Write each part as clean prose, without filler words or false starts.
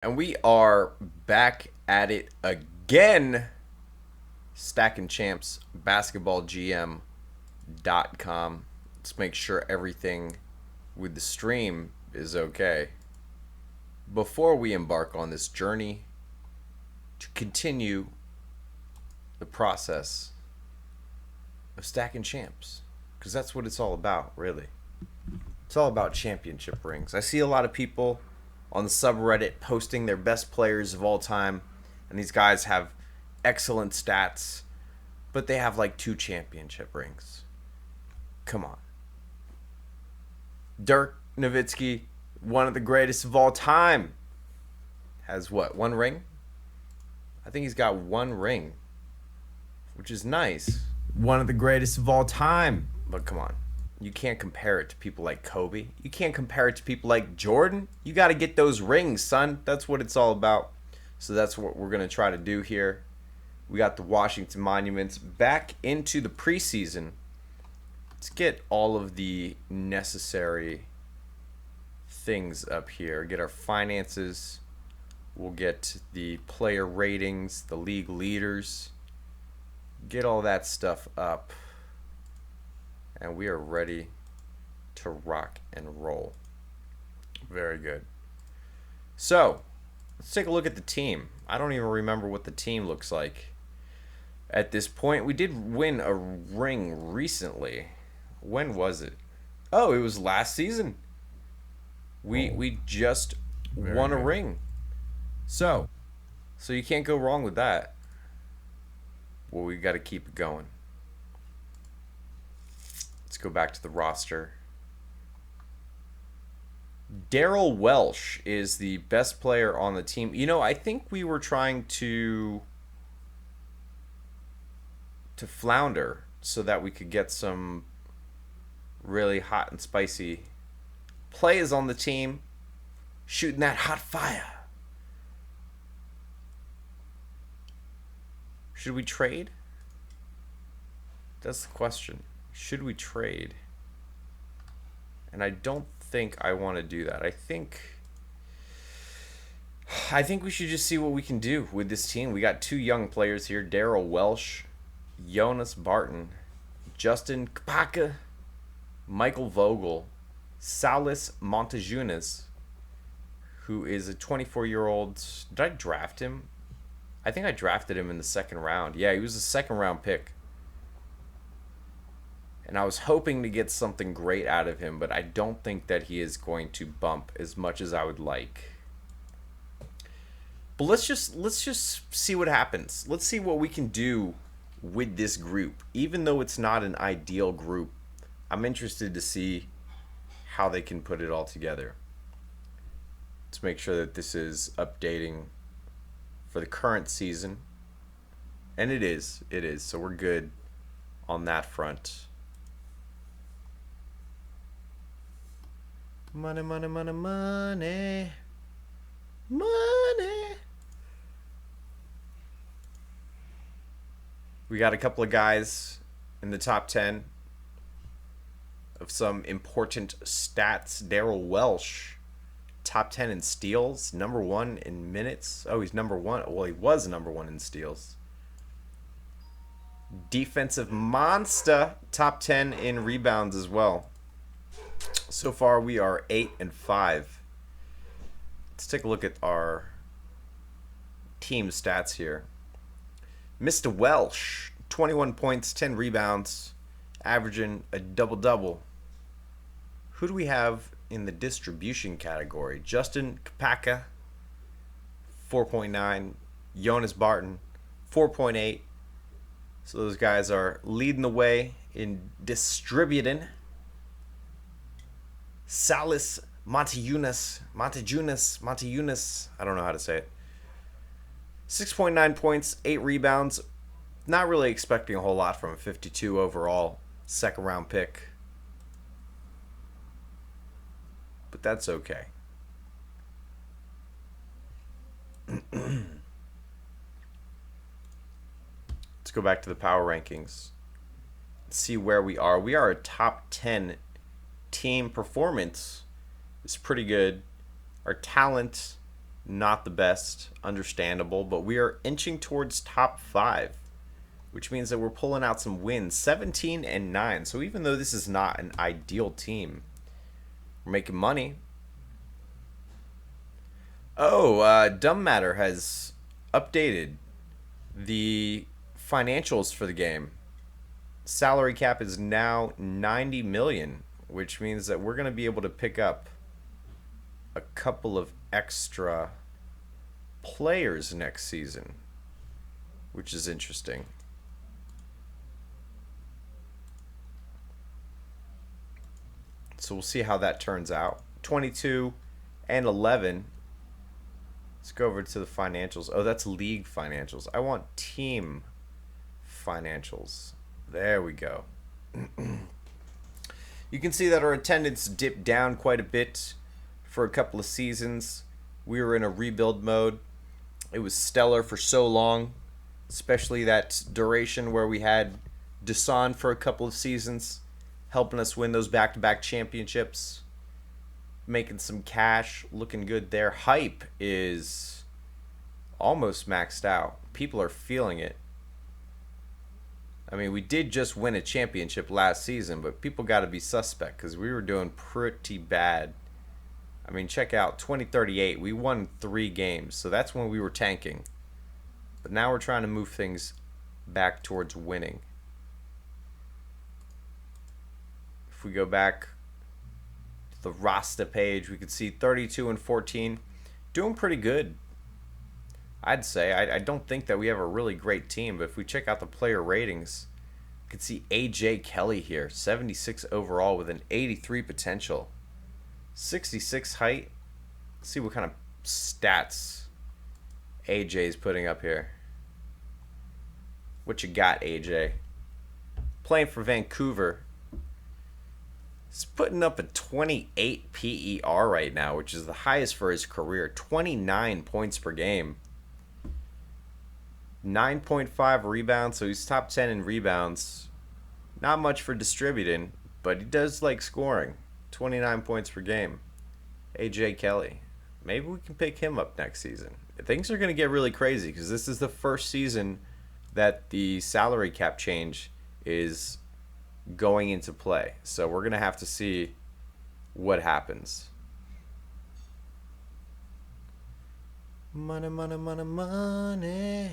And we are back at it again. Stacking Champs basketballgm.com. Let's make sure everything with the stream is okay before we embark on this journey to continue the process of stacking champs, because that's what it's all about, really. It's all about championship rings. I see a lot of people on the subreddit posting their best players of all time, and these guys have excellent stats, but they have like 2 championship rings. Come on. Dirk Nowitzki, one of the greatest of all time, has what, 1 ring? I think he's got 1 ring, which is nice. One of the greatest of all time. But come on. You can't compare it to people like Kobe. You can't compare it to people like Jordan. You got to get those rings, son. That's what it's all about. So that's what we're going to try to do here. We got the Washington Monuments back into the preseason. Let's get all of the necessary things up here. Get our finances. We'll get the player ratings, the league leaders. Get all that stuff up. And we are ready to rock and roll. Very good. So, let's take a look at the team. I don't even remember what the team looks like at this point. We did win a ring recently. When was it? Oh, it was last season. We just won a ring. So you can't go wrong with that. Well, we got to keep it going. Let's go back to the roster. Daryl Welsh is the best player on the team. You know, I think we were trying to flounder so that we could get some really hot and spicy players on the team, shooting that hot fire. Should we trade? That's the question. Should we trade? And I don't think I want to do that. I think we should just see what we can do with this team. We got 2 young players here, Daryl Welsh, Jonas Barton, Justin Kpaka, Michael Vogel, Salas Montejunas, who is a 24-year-old. Did I draft him? I think I drafted him in the 2nd round. Yeah, he was a 2nd round pick. And I was hoping to get something great out of him, but I don't think that he is going to bump as much as I would like. But let's just see what happens. Let's see what we can do with this group. Even though it's not an ideal group, I'm interested to see how they can put it all together. Let's make sure that this is updating for the current season. And it is. So we're good on that front. Money, money, money, money. Money. We got a couple of guys in the top 10 of some important stats. Daryl Welsh, top 10 in steals, number 1 in minutes. Oh, he's number 1. Well, he was number 1 in steals. Defensive monster, top 10 in rebounds as well. So far, we are 8-5. Let's take a look at our team stats here. Mr. Welsh, 21 points, 10 rebounds, averaging a double-double. Who do we have in the distribution category? Justin Kpaka, 4.9. Jonas Barton, 4.8. So those guys are leading the way in distributing. Salas Montejunas, I don't know how to say it. 6.9 points, 8 rebounds. Not really expecting a whole lot from a 52 overall 2nd round pick. But that's okay. Let's go back to the power rankings. See where we are. We are a top 10 team. Performance is pretty good. Our talent not the best, understandable, but we are inching towards top 5, which means that we're pulling out some wins, 17-9. So even though this is not an ideal team, we're making money. Oh, Dumb Matter has updated the financials for the game. Salary cap is now 90 million, which means that we're going to be able to pick up a couple of extra players next season, which is interesting. So we'll see how that turns out. 22-11. Let's go over to the financials. Oh, that's league financials. I want team financials. There we go. You can see that our attendance dipped down quite a bit for a couple of seasons. We were in a rebuild mode. It was stellar for so long, especially that duration where we had Desan for a couple of seasons, helping us win those back-to-back championships, making some cash, looking good there. Hype is almost maxed out. People are feeling it. I mean, we did just win a championship last season, but people got to be suspect because we were doing pretty bad. I mean, check out 2038. We won 3 games, so that's when we were tanking. But now we're trying to move things back towards winning. If we go back to the roster page, we could see 32-14. Doing pretty good, I'd say. I don't think that we have a really great team, but if we check out the player ratings, you can see AJ Kelly here, 76 overall with an 83 potential. 66 height. Let's see what kind of stats AJ's putting up here. What you got, AJ? Playing for Vancouver. He's putting up a 28 PER right now, which is the highest for his career. 29 points per game. 9.5 rebounds, so he's top 10 in rebounds. Not much for distributing, but he does like scoring. 29 points per game. AJ Kelly. Maybe we can pick him up next season. Things are going to get really crazy because this is the first season that the salary cap change is going into play. So we're going to have to see what happens. Money, money, money, money.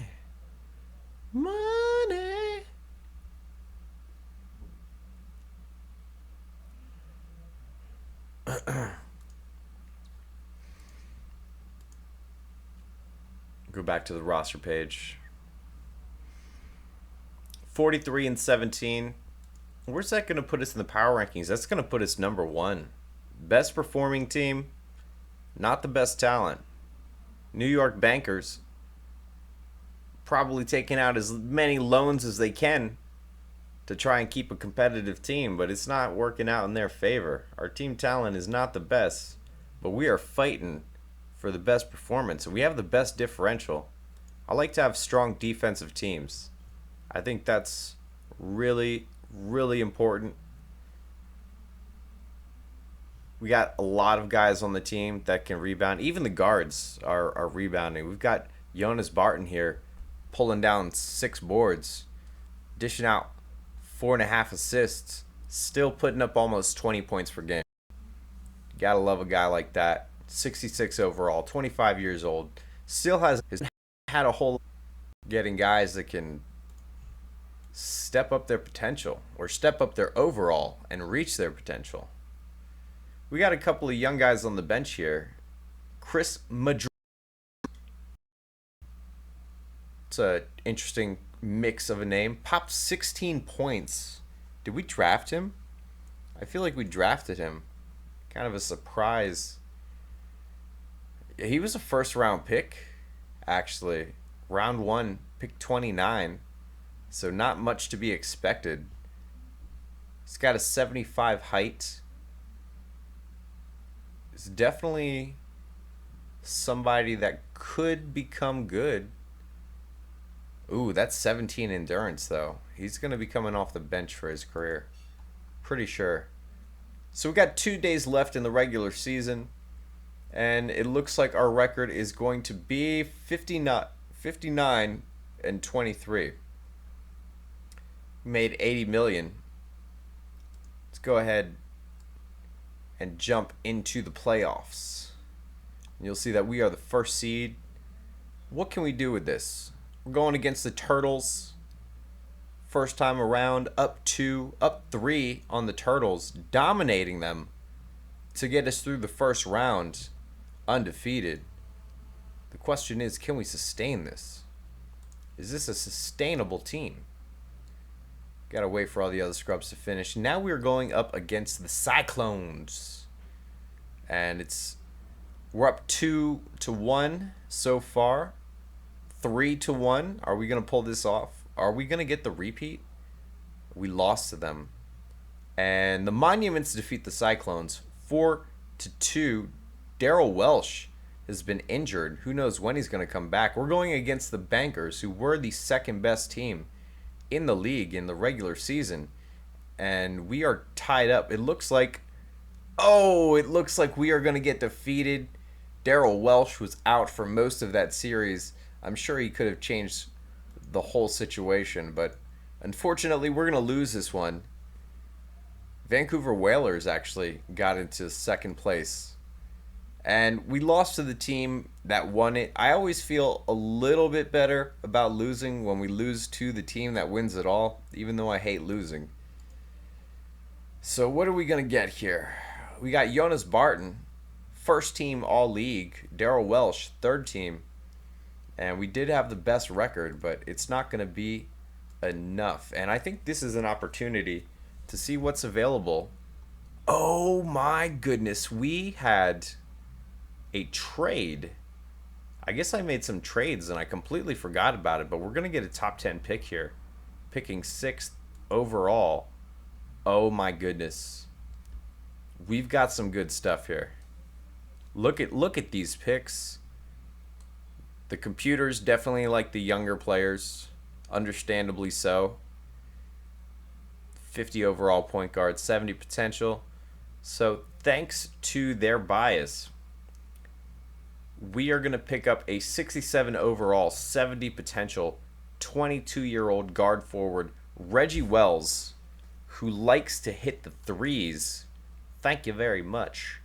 Money. Go back to the roster page. 43-17. Where's that going to put us in the power rankings? That's going to put us number 1. Best performing team, not the best talent. New York Bankers probably taking out as many loans as they can to try and keep a competitive team, but it's not working out in their favor. Our team talent is not the best, but we are fighting for the best performance. We have the best differential. I like to have strong defensive teams. I think that's really, really important. We got a lot of guys on the team that can rebound. Even the guards are rebounding. We've got Jonas Barton here pulling down 6 boards, dishing out 4.5 assists, still putting up almost 20 points per game. Gotta love a guy like that. 66 overall, 25 years old. Still has had a whole getting guys that can step up their potential or step up their overall and reach their potential. We got a couple of young guys on the bench here. Chris Madrid. It's an interesting mix of a name. Popped 16 points. Did we draft him? I feel like we drafted him. Kind of a surprise. He was a first round pick, actually. Round 1, pick 29. So not much to be expected. He's got a 75 height. He's definitely somebody that could become good. Ooh, that's 17 endurance, though. He's going to be coming off the bench for his career. Pretty sure. So we got 2 days left in the regular season. And it looks like our record is going to be 59 and 23. Made 80 million. Let's go ahead and jump into the playoffs. You'll see that we are the first seed. What can we do with this? We're going against the Turtles. First time around, up 3 on the Turtles, dominating them to get us through the first round undefeated. The question is, can we sustain this? Is this a sustainable team? Gotta wait for all the other scrubs to finish. Now we're going up against the Cyclones. And we're up 2-1 so far. 3-1. Are we gonna pull this off? Are we gonna get the repeat? We lost to them. And the Monuments defeat the Cyclones 4-2. Daryl Welsh has been injured. Who knows when he's gonna come back? We're going against the Bankers, who were the second best team in the league in the regular season, and we are tied up. It looks like we are going to get defeated. Daryl Welsh was out for most of that series. I'm sure he could have changed the whole situation, but unfortunately we're going to lose this one. Vancouver Whalers actually got into second place, and we lost to the team that won it. I always feel a little bit better about losing when we lose to the team that wins it all, even though I hate losing. So what are we going to get here? We got Jonas Barton, first team all-league. Daryl Welsh, third team. And we did have the best record, but it's not going to be enough. And I think this is an opportunity to see what's available. Oh my goodness, we had a trade. I guess I made some trades and I completely forgot about it, but we're going to get a top 10 pick here. Picking 6th overall. Oh my goodness. We've got some good stuff here. Look at these picks. The computers definitely like the younger players, understandably so. 50 overall point guard, 70 potential. So thanks to their bias, we are going to pick up a 67 overall, 70 potential, 22-year-old guard forward, Reggie Wells, who likes to hit the threes. Thank you very much.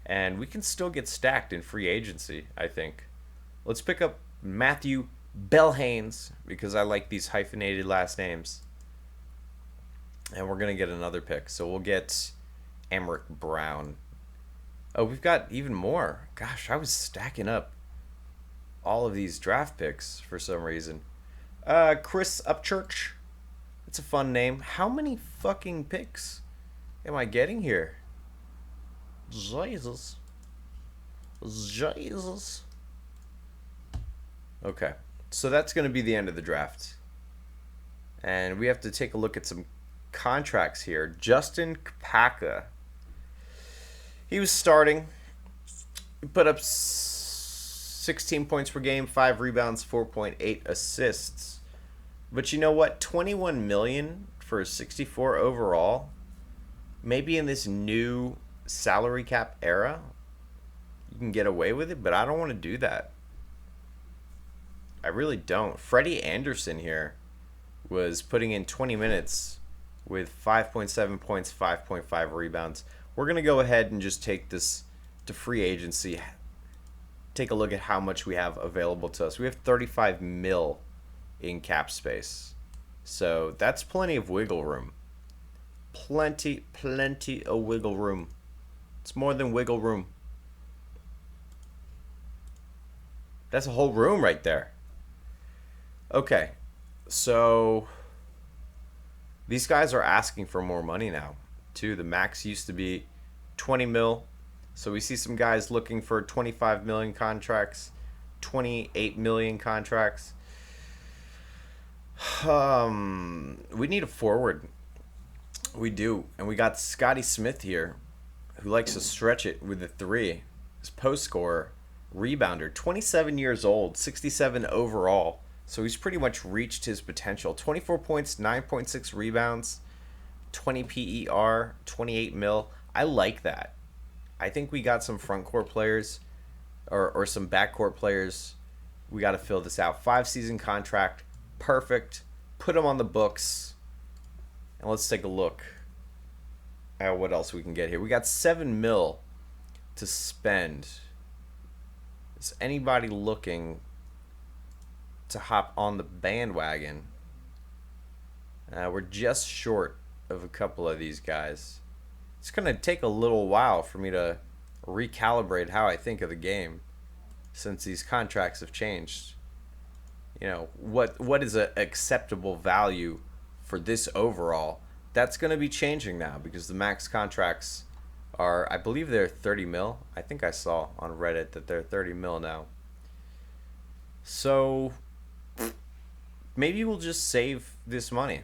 And we can still get stacked in free agency, I think. Let's pick up Matthew Belhanes, because I like these hyphenated last names. And we're going to get another pick. So we'll get Emmerich Brown. Oh, we've got even more. Gosh, I was stacking up all of these draft picks for some reason. Chris Upchurch. It's a fun name. How many fucking picks am I getting here? Jesus. Okay, so that's going to be the end of the draft. And we have to take a look at some contracts here. Justin Kapaka. He was starting. He put up 16 points per game, 5 rebounds, 4.8 assists. But you know what? $21 million for a 64 overall. Maybe in this new salary cap era, you can get away with it, but I don't want to do that. I really don't. Freddie Anderson here was putting in 20 minutes with 5.7 points, 5.5 rebounds. We're going to go ahead and just take this to free agency. Take a look at how much we have available to us. We have 35 mil in cap space. So that's plenty of wiggle room. Plenty of wiggle room. It's more than wiggle room. That's a whole room right there. Okay, so these guys are asking for more money now, too. The max used to be 20 mil. So we see some guys looking for 25 million contracts, 28 million contracts. We need a forward. We do. And we got Scotty Smith here, who likes to stretch it with the three. His post scorer, rebounder, 27 years old, 67 overall. So he's pretty much reached his potential. 24 points, 9.6 rebounds, 20 PER, 28 mil. I like that. I think we got some front court players or some backcourt players. We got to fill this out. 5-season contract, perfect. Put them on the books, and let's take a look at what else we can get here. We got $7 million to spend. Is anybody looking to hop on the bandwagon? We're just short of a couple of these guys. It's going to take a little while for me to recalibrate how I think of the game since these contracts have changed. You know, what is an acceptable value for this overall? That's going to be changing now because the max contracts are, I believe they're 30 mil. I think I saw on Reddit that they're 30 mil now. So maybe we'll just save this money,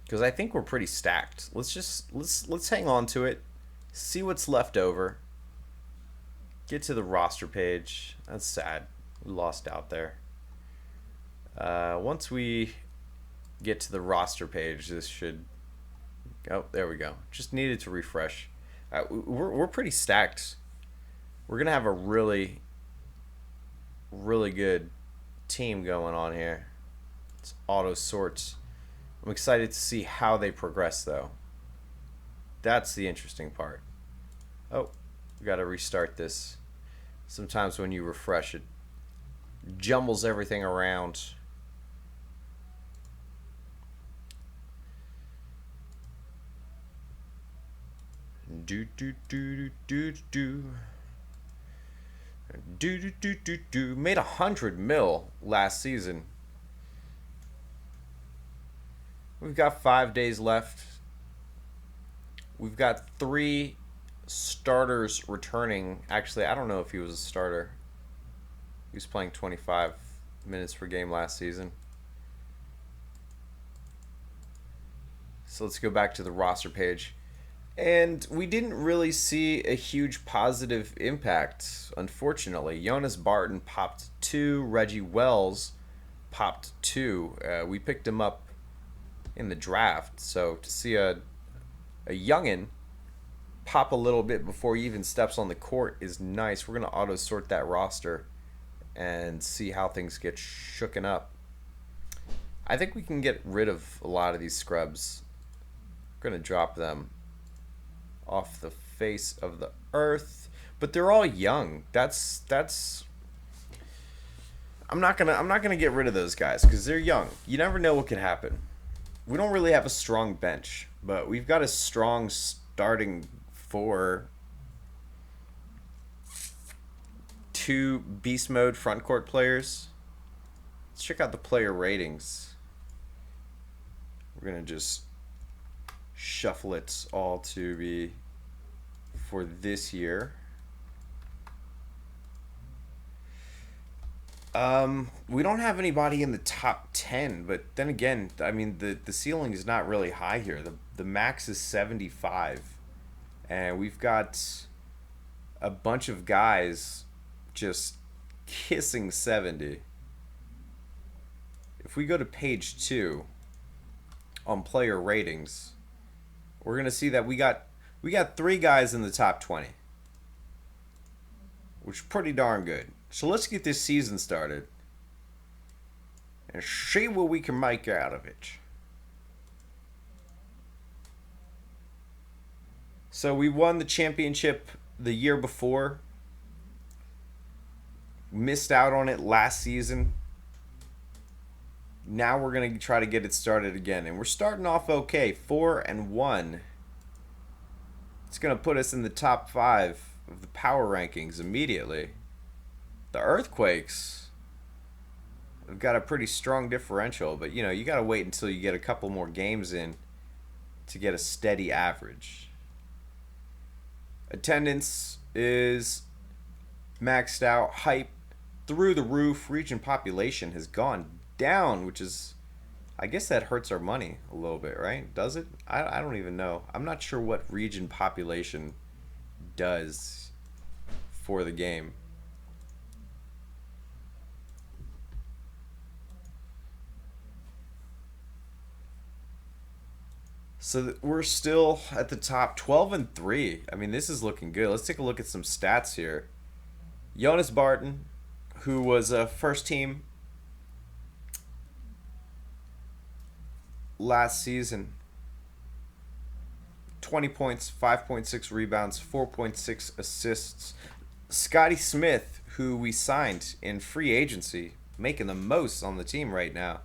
because I think we're pretty stacked. Let's hang on to it, see what's left over. Get to the roster page. That's sad. We lost out there. Once we get to the roster page, this should... Oh, there we go. Just needed to refresh. We're pretty stacked. We're going to have a really, really good team going on here. It's auto sorts. I'm excited to see how they progress, though. That's the interesting part. Oh, we got to restart this. Sometimes when you refresh, it jumbles everything around. Do do do do do do do do do do. Made 100 mil last season. We've got 5 days left. We've got 3 starters returning. Actually, I don't know if he was a starter. He was playing 25 minutes per game last season. So let's go back to the roster page. And we didn't really see a huge positive impact, unfortunately. Jonas Barton popped 2. Reggie Wells popped 2. We picked him up in the draft. So to see a youngin' pop a little bit before he even steps on the court is nice. We're going to auto sort that roster and see how things get shooken up. I think we can get rid of a lot of these scrubs. We're going to drop them off the face of the earth, but they're all young. That's I'm not gonna get rid of those guys because they're young. You never know what could happen. We don't really have a strong bench, but we've got a strong starting 4. 2 beast mode front court players. Let's check out the player ratings. We're gonna just shuffle it all to be for this year. We don't have anybody in the top 10, but then again, I mean, the ceiling is not really high here. The max is 75, and we've got a bunch of guys just kissing 70. If we go to page 2 on player ratings, we're gonna see that we got 3 guys in the top 20, which is pretty darn good. So let's get this season started and see what we can make out of it. So we won the championship the year before. Missed out on it last season. Now we're going to try to get it started again. And we're starting off okay. 4-1. It's going to put us in the top 5 of the power rankings immediately. The Earthquakes have got a pretty strong differential, but you got to wait until you get a couple more games in to get a steady average. Attendance is maxed out. Hype through the roof. Region population has gone down, which is, I guess that hurts our money a little bit, right? Does it? I don't even know. I'm not sure what region population does for the game. So we're still at the top, 12-3. I mean, this is looking good. Let's take a look at some stats here. Jonas Barton, who was a first team last season, 20 points, 5.6 rebounds, 4.6 assists. Scotty Smith, who we signed in free agency, making the most on the team right now.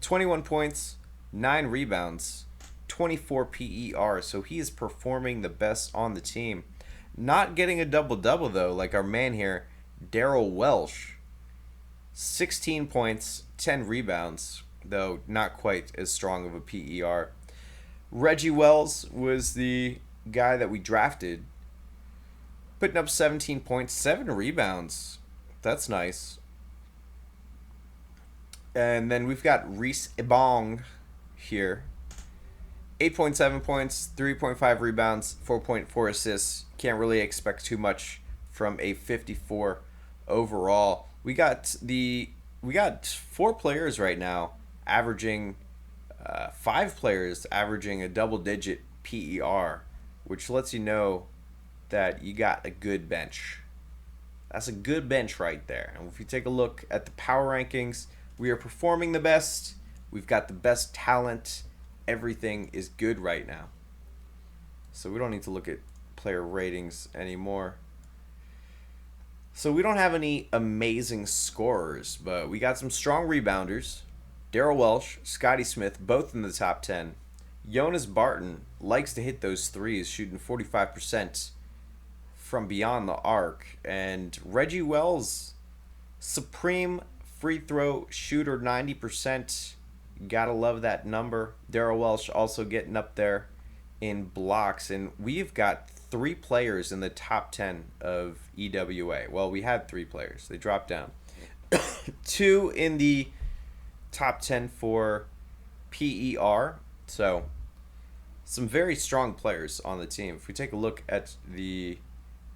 21 points, 9 rebounds, 24 PER, so he is performing the best on the team. Not getting a double-double, though, like our man here, Daryl Welsh. 16 points, 10 rebounds, though not quite as strong of a PER. Reggie Wells was the guy that we drafted, putting up 17 points, 7 rebounds. That's nice. And then we've got Reese Ebong here. 8.7 points, 3.5 rebounds, 4.4 assists. Can't really expect too much from a 54 overall. We got 4 players right now averaging 5 players averaging a double-digit PER, which lets you know that you got a good bench. That's a good bench right there. And if you take a look at the power rankings, we are performing the best. We've got the best talent. Everything is good right now. So we don't need to look at player ratings anymore. So we don't have any amazing scorers, but we got some strong rebounders. Daryl Welsh, Scotty Smith, both in the top 10. Jonas Barton likes to hit those threes, shooting 45% from beyond the arc. And Reggie Wells, supreme free throw shooter, 90%. Gotta love that number. Daryl Welsh also getting up there in blocks. And we've got 3 players in the top 10 of EWA. Well, we had 3 players. They dropped down. 2 in the top 10 for PER. So some very strong players on the team. If we take a look at the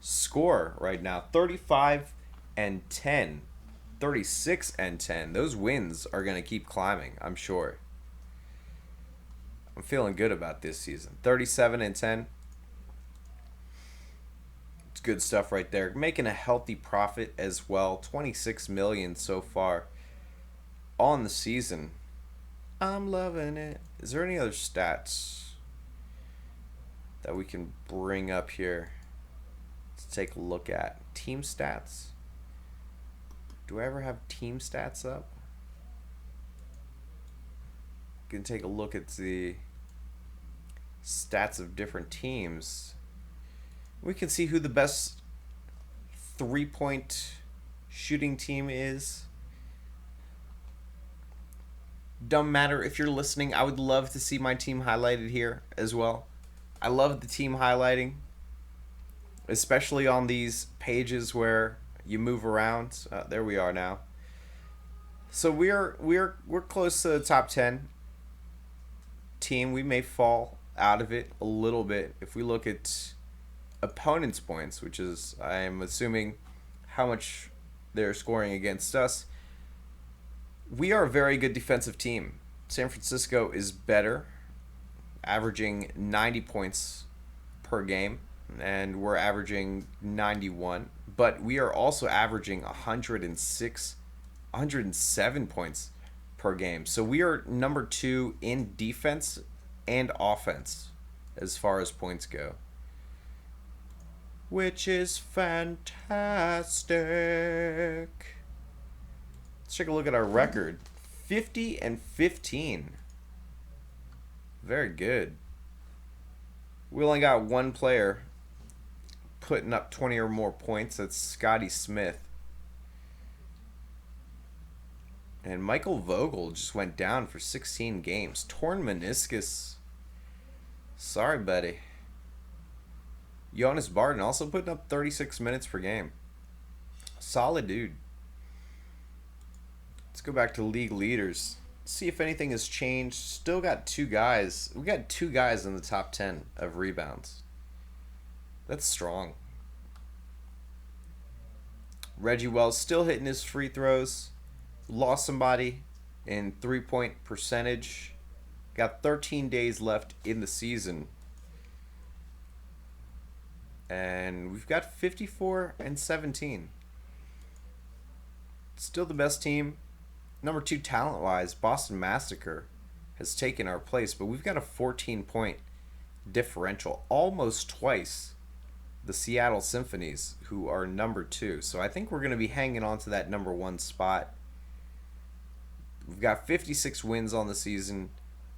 score right now, 35 and 10, 36 and 10. Those wins are going to keep climbing, I'm sure. I'm feeling good about this season. 37 and 10. It's good stuff right there. Making a healthy profit as well. 26 million so far on the season. I'm loving it. Is there any other stats that we can bring up here to take a look at? Team stats. Do I ever have team stats up? You can take a look at the stats of different teams. We can see who the best 3-point shooting team is. Don't matter if you're listening, I would love to see my team highlighted here as well. I love the team highlighting, especially on these pages where you move around. There we are now. So we're close to the top 10 team. We may fall out of it a little bit if we look at opponents' points, which is, I'm assuming, how much they're scoring against us. We are a very good defensive team. San Francisco is better, averaging 90 points per game, and we're averaging 91. But we are also averaging 107 points per game. So we are number 2 in defense and offense as far as points go, which is fantastic. Let's take a look at our record. 50 and 15. Very good. We only got 1 player putting up 20 or more points. That's Scotty Smith. And Michael Vogel just went down for 16 games. Torn meniscus. Sorry, buddy. Jonas Barton also putting up 36 minutes per game. Solid dude. Let's go back to league leaders. See if anything has changed. Still got 2 guys. We got 2 guys in the top 10 of rebounds. That's strong. Reggie Wells still hitting his free throws. Lost somebody in 3-point percentage. Got 13 days left in the season. And we've got 54-17. Still the best team. Number 2 talent-wise, Boston Massacre has taken our place, but we've got a 14-point differential, almost twice the Seattle Symphonies, who are number 2. So I think we're going to be hanging on to that number 1 spot. We've got 56 wins on the season.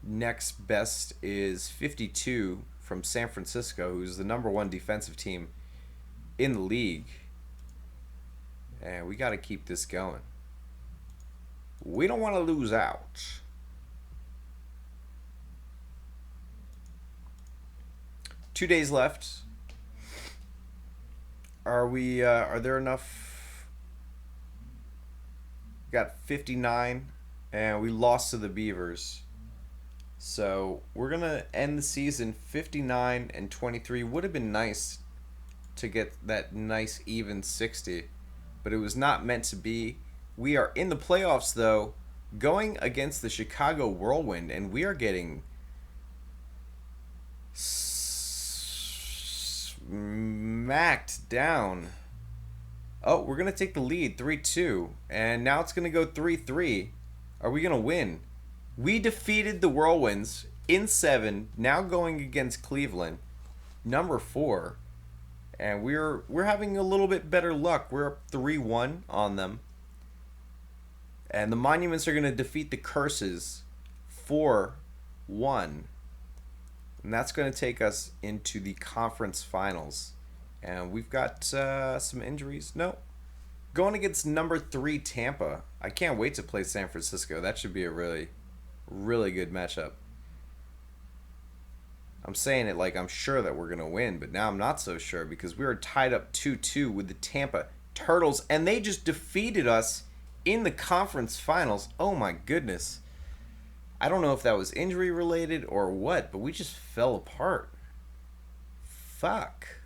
Next best is 52 from San Francisco, who's the number 1 defensive team in the league. And we got to keep this going. We don't want to lose out. Two days left. Are there enough? Got 59, and we lost to the Beavers. So we're gonna end the season 59-23. Would have been nice to get that nice even 60, but it was not meant to be. We are in the playoffs though, going against the Chicago Whirlwind, and we are getting smacked down. Oh, we're gonna take the lead 3-2, and now it's gonna go 3-3. Are we gonna win? We defeated the Whirlwinds in 7, now going against Cleveland, number 4, and we're having a little bit better luck. We're up 3-1 on them, and the Monuments are going to defeat the Curses 4-1, and that's going to take us into the conference finals. And we've got some injuries. No, going against number 3 Tampa. I can't wait to play San Francisco. That should be a really good matchup. I'm saying it like I'm sure that we're going to win, but now I'm not so sure because we were tied up 2-2 with the Tampa Turtles, and they just defeated us in the conference finals. Oh my goodness. I don't know if that was injury related or what, but we just fell apart. Fuck.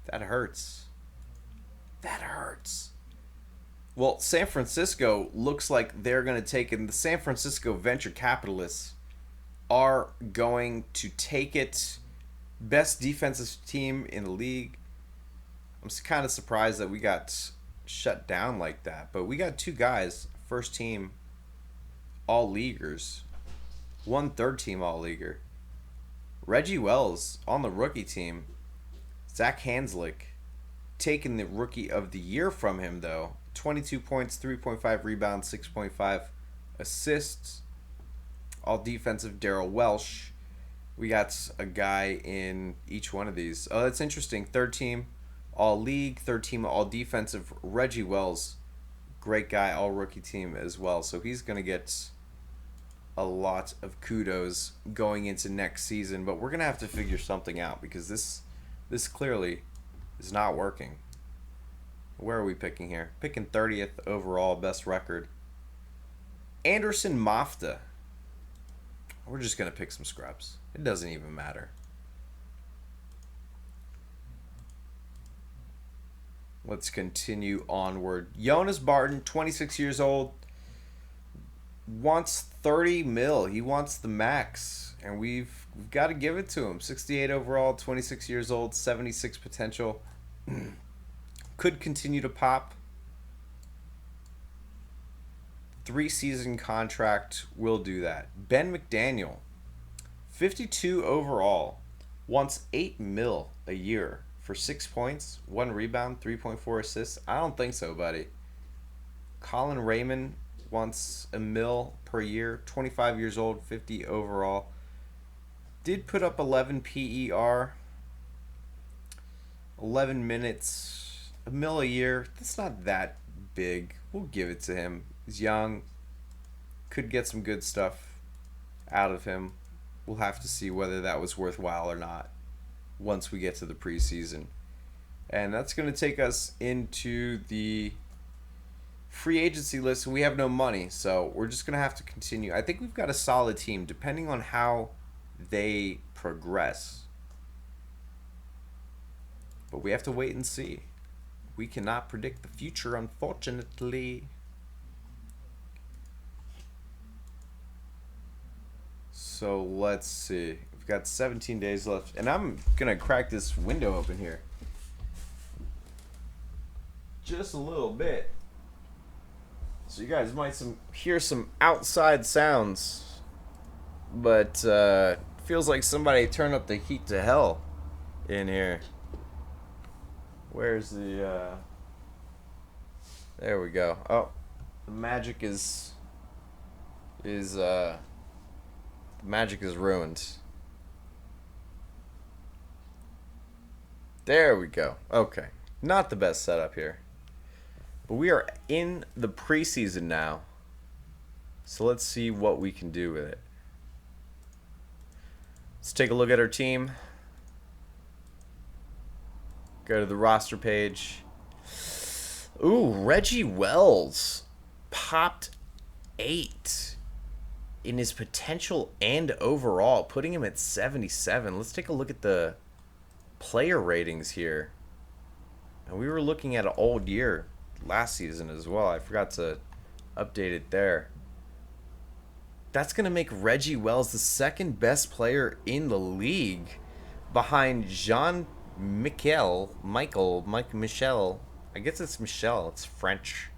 That hurts. That hurts. Well, San Francisco looks like they're going to take it. The San Francisco venture capitalists are going to take it. Best defensive team in the league. I'm kind of surprised that we got shut down like that. But we got 2 guys, first team all-leaguers. 1 third-team all-leaguer. Reggie Wells on the rookie team. Zach Hanslick taking the rookie of the year from him, though. 22 points, 3.5 rebounds, 6.5 assists. All defensive, Darrell Welsh. We got a guy in each one of these. Oh, that's interesting. Third team, all league. Third team, all defensive, Reggie Wells. Great guy, all rookie team as well. So he's going to get a lot of kudos going into next season. But we're going to have to figure something out because this clearly is not working. Where are we picking here? Picking 30th overall, best record. Anderson Mafta. We're just going to pick some scrubs. It doesn't even matter. Let's continue onward. Jonas Barton, 26 years old, wants 30 mil. He wants the max, and we've got to give it to him. 68 overall, 26 years old, 76 potential. Could continue to pop. 3-season contract will do that. Ben McDaniel, 52 overall, wants 8 mil a year for 6 points, 1 rebound, 3.4 assists. I don't think so, buddy. Colin Raymond wants $1 mil per year, 25 years old, 50 overall. Did put up 11 PER, 11 minutes, $1 mil a year. That's not that big. We'll give it to him. He's young. Could get some good stuff out of him. We'll have to see whether that was worthwhile or not once we get to the preseason. And that's going to take us into the free agency list. We have no money, so we're just going to have to continue. I think we've got a solid team depending on how they progress. But we have to wait and see. We cannot predict the future, unfortunately. So let's see. We've got 17 days left, and I'm gonna crack this window open here just a little bit, so you guys might hear some outside sounds, but feels like somebody turned up the heat to hell in here. Where's the there we go. Oh, the magic is the magic is ruined. There we go. Okay. Not the best setup here. But we are in the preseason now. So let's see what we can do with it. Let's take a look at our team. Go to the roster page. Ooh, Reggie Wells popped 8 in his potential and overall, putting him at 77. Let's take a look at the player ratings here. And we were looking at an old year last season as well. I forgot to update it there. That's going to make Reggie Wells the second best player in the league behind Mike Michel. I guess it's Michel. It's French.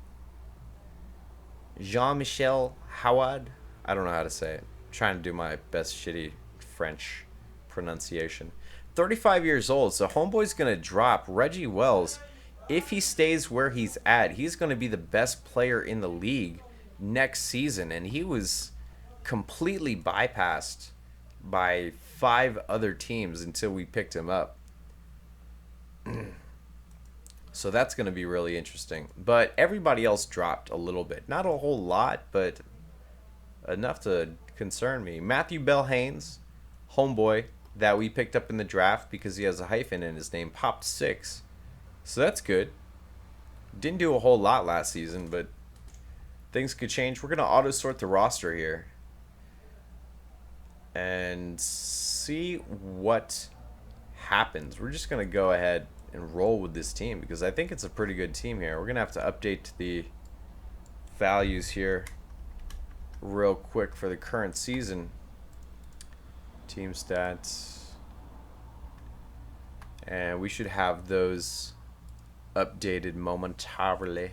Jean-Michel Howard. I don't know how to say it. I'm trying to do my best shitty French pronunciation. 35 years old, so homeboy's going to drop. Reggie Wells, if he stays where he's at, he's going to be the best player in the league next season. And he was completely bypassed by 5 other teams until we picked him up. So that's going to be really interesting. But everybody else dropped a little bit. Not a whole lot, but enough to concern me. Matthew Bell Haynes, homeboy, that we picked up in the draft because he has a hyphen in his name, popped 6. So that's good. Didn't do a whole lot last season, but things could change. We're going to auto-sort the roster here and see what happens. We're just going to go ahead and roll with this team because I think it's a pretty good team here. We're going to have to update the values here real quick for the current season. Team stats. And we should have those updated momentarily.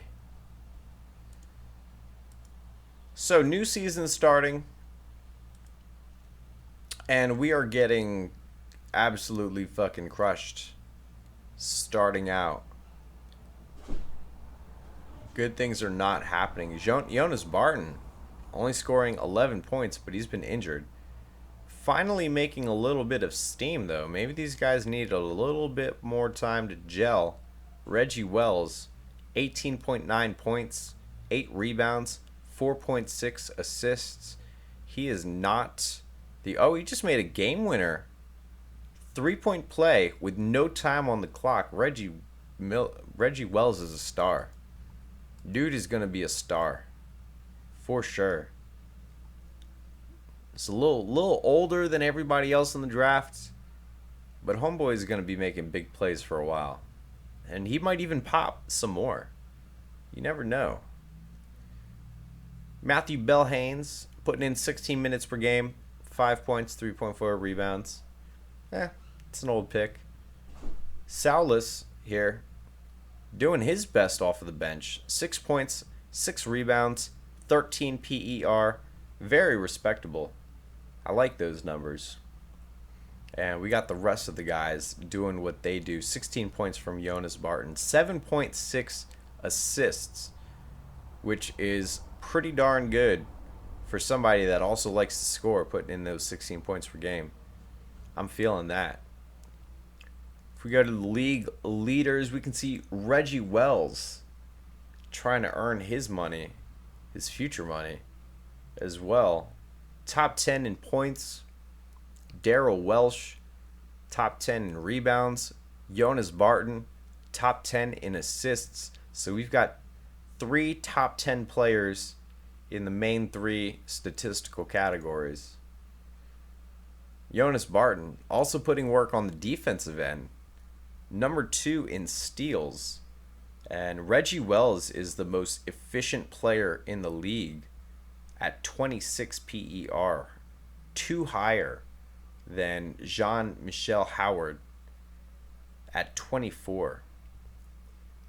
So, new season starting. And we are getting absolutely fucking crushed starting out. Good things are not happening. Jonas Barton only scoring 11 points, but he's been injured. Finally making a little bit of steam, though. Maybe these guys need a little bit more time to gel. Reggie Wells, 18.9 points, 8 rebounds, 4.6 assists. He is not the... Oh, he just made a game winner. 3-point play with no time on the clock. Reggie Wells is a star. Dude is going to be a star. For sure. It's a little older than everybody else in the draft, but homeboy is going to be making big plays for a while. And he might even pop some more. You never know. Matthew Bell Haynes putting in 16 minutes per game, 5 points, 3.4 rebounds. It's an old pick. Saulus here, doing his best off of the bench. 6 points, 6 rebounds, 13 PER. Very respectable. I like those numbers. And we got the rest of the guys doing what they do. 16 points from Jonas Barton. 7.6 assists, which is pretty darn good for somebody that also likes to score, putting in those 16 points per game. I'm feeling that. If we go to the league leaders, we can see Reggie Wells trying to earn his money, his future money as well. Top 10 in points. Darrell Welsh, top 10 in rebounds. Jonas Barton, top 10 in assists. So we've got 3 top 10 players in the main 3 statistical categories. Jonas Barton also putting work on the defensive end. Number 2 in steals. And Reggie Wells is the most efficient player in the league at 26 PER. 2 higher than Jean-Michel Howard at 24.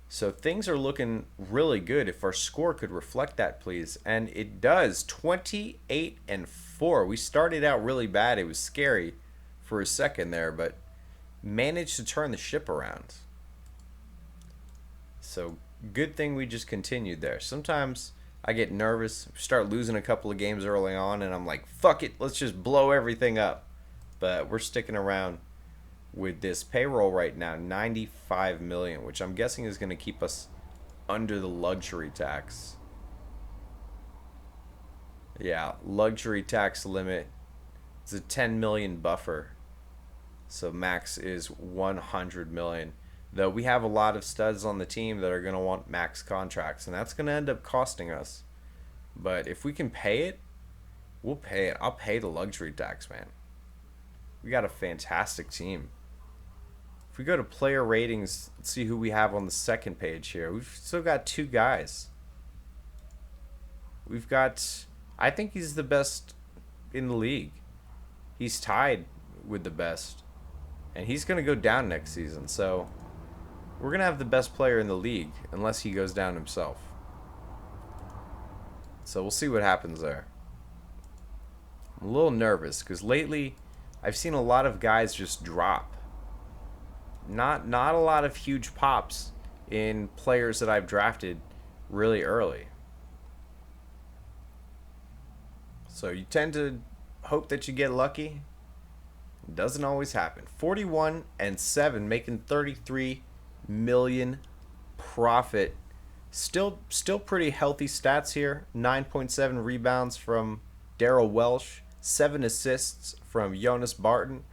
So things are looking really good. If our score could reflect that, please. And it does. 28-4. We started out really bad. It was scary for a second there, but managed to turn the ship around. So good thing we just continued there. Sometimes I get nervous, start losing a couple of games early on, and I'm like, fuck it, let's just blow everything up. But we're sticking around with this payroll right now, 95 million, which I'm guessing is going to keep us under the luxury tax. Yeah, luxury tax limit. It's a 10 million buffer. So max is 100 million. Though we have a lot of studs on the team that are going to want max contracts, and that's going to end up costing us. But if we can pay it, we'll pay it. I'll pay the luxury tax, man. We got a fantastic team. If we go to player ratings, let's see who we have on the second page here. We've still got 2 guys. We've got, I think he's the best in the league. He's tied with the best. And he's going to go down next season. So we're going to have the best player in the league unless he goes down himself. So we'll see what happens there. I'm a little nervous because lately I've seen a lot of guys just drop. Not a lot of huge pops in players that I've drafted really early. So you tend to hope that you get lucky. It doesn't always happen. 41-7, making 33 million profit. Still pretty healthy stats here. 9.7 rebounds from Darrell Welsh, 7 assists from Jonas Barton.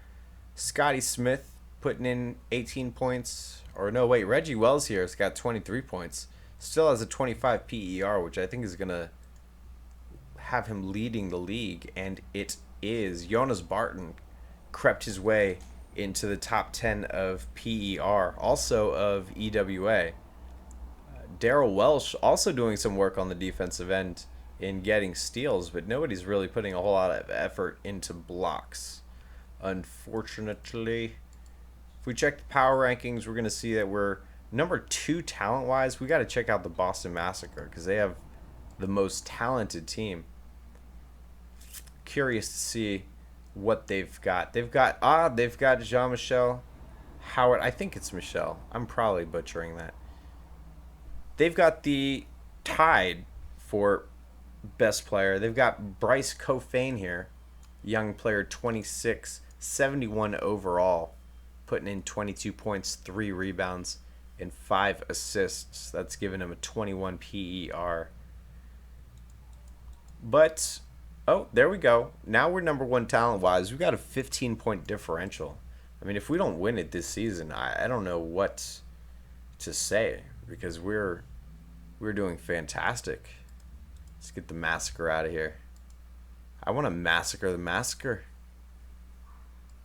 Scotty Smith putting in 18 points. Or no, wait, Reggie Wells here has got 23 points. Still has a 25 PER, which I think is going to have him leading the league. And it is. Jonas Barton crept his way into the top 10 of PER, also of EWA. Darrell Welsh also doing some work on the defensive end in getting steals, but nobody's really putting a whole lot of effort into blocks, unfortunately. If we check the power rankings, we're going to see that we're number 2 talent-wise. We got to check out the Boston Massacre because they have the most talented team. Curious to see what they've got. They've got Jean-Michel Howard. I think it's Michelle. I'm probably butchering that. They've got the tied for best player. They've got Bryce Cofane here, young player, 26, 71 overall, putting in 22 points, 3 rebounds, and 5 assists. That's giving him a 21 PER. But, oh, there we go. Now we're number 1 talent-wise. We've got a 15-point differential. I mean, if we don't win it this season, I don't know what to say because we're doing fantastic. Let's get the Massacre out of here. I want to massacre the Massacre.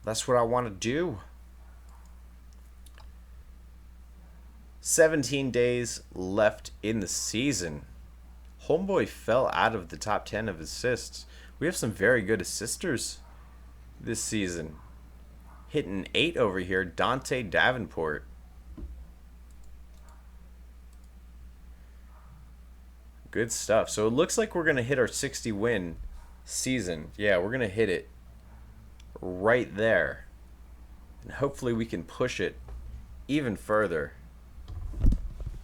That's what I want to do. 17 days left in the season. Homeboy fell out of the top 10 of assists. We have some very good assisters this season. Hitting 8 over here, Dante Davenport. Good stuff. So it looks like we're going to hit our 60-win season. Yeah, we're going to hit it right there. And hopefully we can push it even further.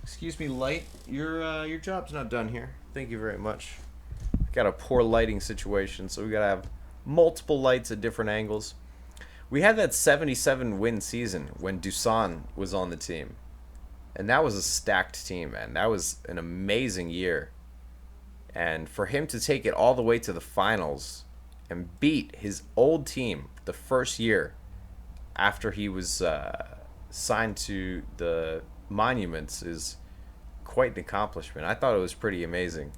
Excuse me, light. Your job's not done here. Thank you very much. Got a poor lighting situation, so we got to have multiple lights at different angles. We had that 77-win season when Dusan was on the team. And that was a stacked team, man. That was an amazing year. And for him to take it all the way to the finals and beat his old team the first year after he was signed to the Monuments is quite an accomplishment. I thought it was pretty amazing.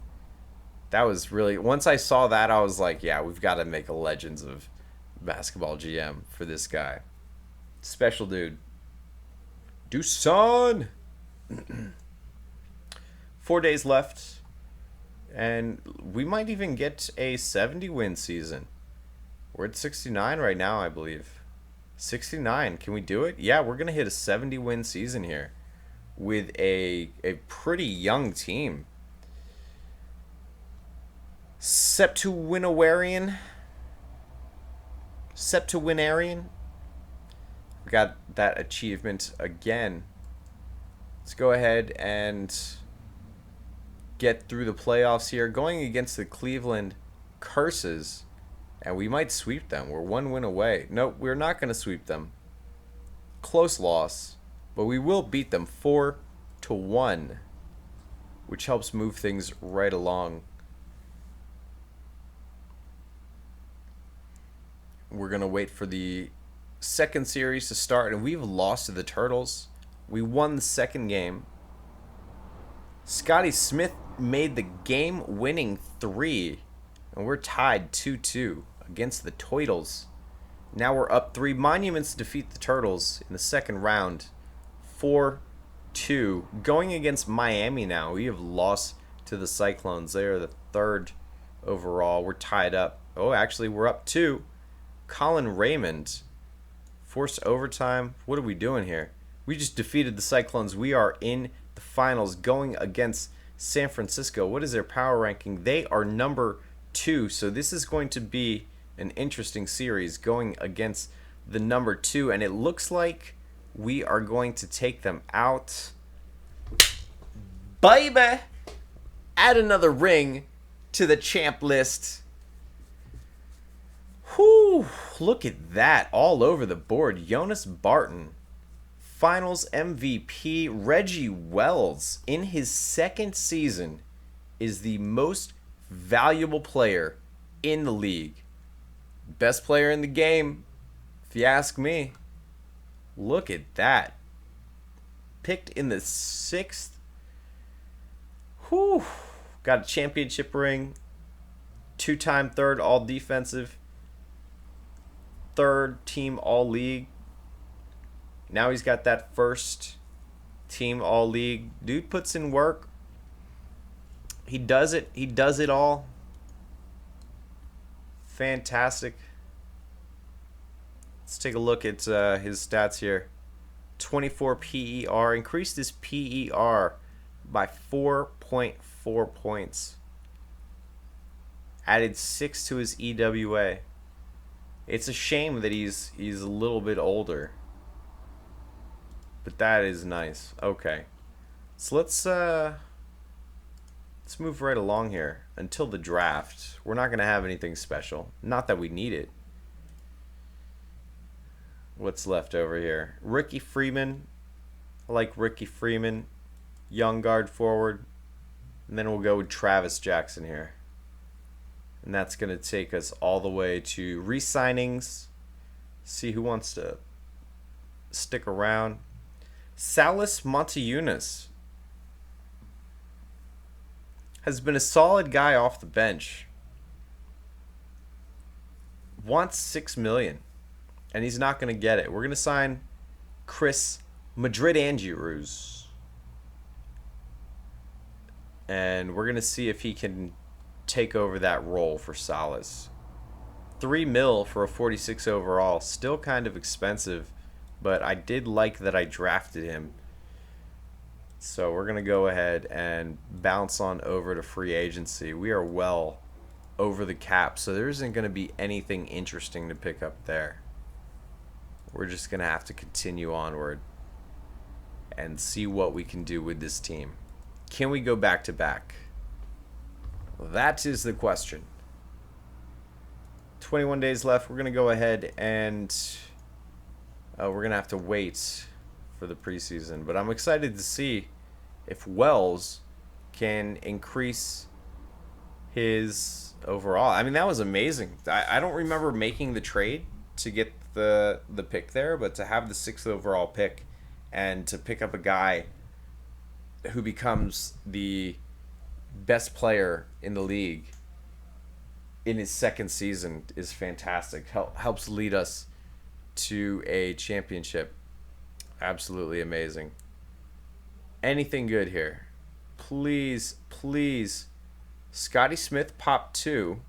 That was really... Once I saw that, I was like, yeah, we've got to make a Legends of Basketball GM for this guy. Special dude. Dusan! 4 days left, and we might even get a 70-win season. We're at 69 right now, I believe. 69. Can we do it? Yeah, we're going to hit a 70-win season here with a pretty young team. Septuagenarian. We got that achievement again. Let's go ahead and get through the playoffs here. Going against the Cleveland Curses. And we might sweep them. We're 1 win away. Nope, we're not going to sweep them. Close loss. But we will beat them 4-1. Which helps move things right along. We're going to wait for the second series to start. And we've lost to the Turtles. We won the second game. Scotty Smith made the game-winning 3. And we're tied 2-2 against the Turtles. Now we're up 3. Monuments defeat the Turtles in the second round. 4-2. Going against Miami now. We have lost to the Cyclones. They are the 3rd overall. We're tied up. Oh, actually, we're up 2. Colin Raymond. Forced overtime. What are we doing here? We just defeated the Cyclones. We are in the finals going against San Francisco. What is their power ranking? They are number 2. So this is going to be an interesting series going against the number 2. And it looks like we are going to take them out. Baby! Add another ring to the champ list. Whew, look at that all over the board. Jonas Barton, Finals MVP. Reggie Wells, in his second season, is the most valuable player in the league. Best player in the game, if you ask me. Look at that. Picked in the 6th. Whew. Got a championship ring. 2-time third all defensive. 3rd team all league. Now he's got that 1st team all league. Dude puts in work. He does it. He does it all. Fantastic. Let's take a look at his stats here. 24 PER. Increased his PER by 4.4 points. Added 6 to his EWA. It's a shame that he's a little bit older. But that is nice. Okay. So let's move right along here until the draft. We're not going to have anything special. Not that we need it. What's left over here? Ricky Freeman. I like Ricky Freeman. Young guard forward. And then we'll go with Travis Jackson here. And that's going to take us all the way to re-signings. See who wants to stick around. Salas Montejunas has been a solid guy off the bench. Wants $6 million. And he's not going to get it. We're going to sign Chris Madrid Andrews. And we're going to see if he can take over that role for Salas. $3 million for a 46 overall. Still kind of expensive, but I did like that I drafted him. So we're going to go ahead and bounce on over to free agency. We are well over the cap, so there isn't going to be anything interesting to pick up there. We're just going to have to continue onward and see what we can do with this team. Can we go back to back? That is the question. 21 days left. We're going to go ahead and we're going to have to wait for the preseason. But I'm excited to see if Wells can increase his overall. I mean, that was amazing. I don't remember making the trade to get the pick there, but to have the 6th overall pick and to pick up a guy who becomes the best player in the league in his second season is fantastic. Helps lead us to a championship. Absolutely amazing. Anything good here? Please, please. Scotty Smith, pop 2.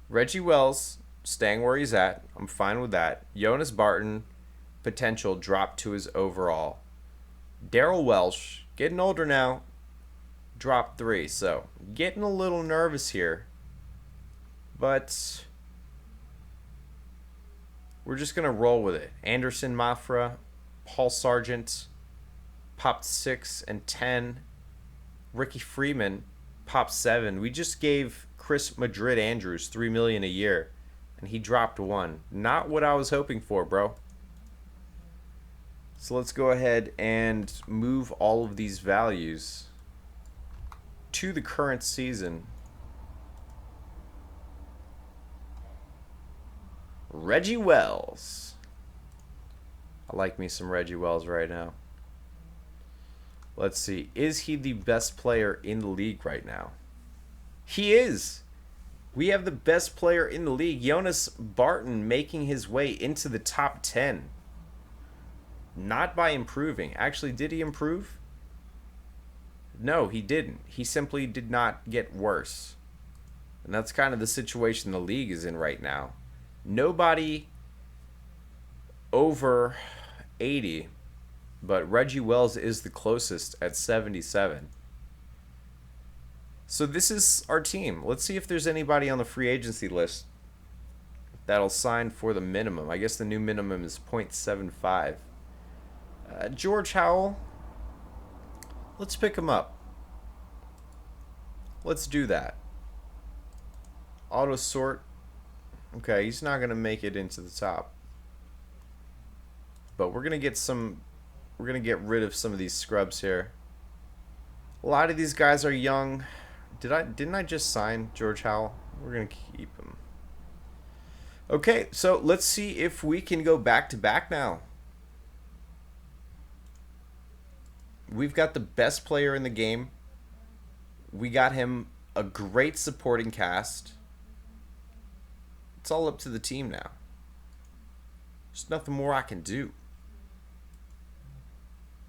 Reggie Wells, staying where he's at. I'm fine with that. Jonas Barton, potential drop to his overall. Daryl Welsh, getting older now, drop 3. So, getting a little nervous here. But we're just going to roll with it. Anderson Mafra, Paul Sargent, popped 6 and 10. Ricky Freeman, popped 7. We just gave Chris Madrid Andrews $3 million a year, and he dropped 1. Not what I was hoping for, bro. So let's go ahead and move all of these values to the current season. Reggie Wells. I like me some Reggie Wells right now. Let's see. Is he the best player in the league right now? He is. We have the best player in the league, Jonas Barton, making his way into the top 10. Not by improving. Actually, did he improve? No, he didn't. He simply did not get worse. And that's kind of the situation the league is in right now. Nobody over 80, but Reggie Wells is the closest at 77. So this is our team. Let's see if there's anybody on the free agency list that'll sign for the minimum. I guess the new minimum is 0.75. George Howell, let's pick him up. Let's do that. Auto sort. Okay, he's not going to make it into the top. But we're going to get some... We're going to get rid of some of these scrubs here. A lot of these guys are young. Didn't I just sign George Howell? We're going to keep him. Okay, so let's see if we can go back-to-back now. We've got the best player in the game. We got him a great supporting cast. It's all up to the team now. There's nothing more I can do.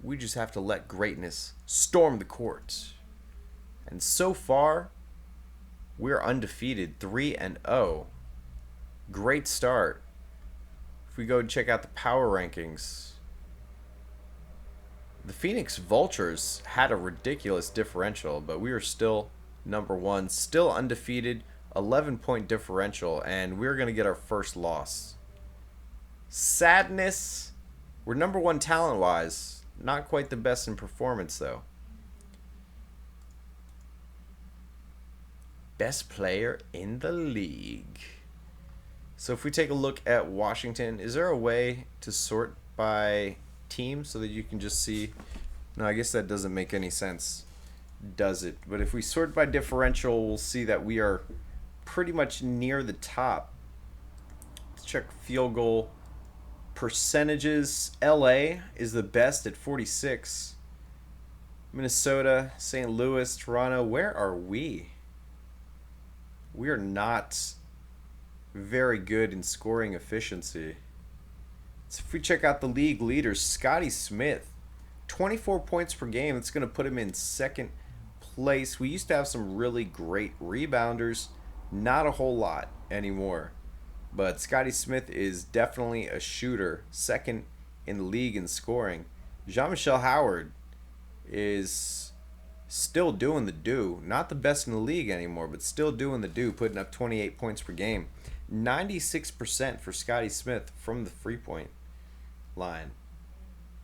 We just have to let greatness storm the court. And so far, we're undefeated, 3-0. Great start. If we go and check out the power rankings, the Phoenix Vultures had a ridiculous differential, but we are still number 1, still undefeated, 11-point differential, and we're going to get our first loss. Sadness. We're number 1 talent-wise. Not quite the best in performance, though. Best player in the league. So if we take a look at Washington, is there a way to sort by team so that you can just see? No, I guess that doesn't make any sense, does it? But if we sort by differential, we'll see that we are pretty much near the top. Let's check field goal percentages. LA is the best at 46. Minnesota, St. Louis, Toronto. Where are we? We are not very good in scoring efficiency. So if we check out the league leaders, Scotty Smith, 24 points per game. That's going to put him in second place. We used to have some really great rebounders. Not a whole lot anymore. But Scotty Smith is definitely a shooter. Second in the league in scoring. Jean-Michel Howard is still doing the do. Not the best in the league anymore, but still doing the do, putting up 28 points per game. 96% for Scotty Smith from the free-point line.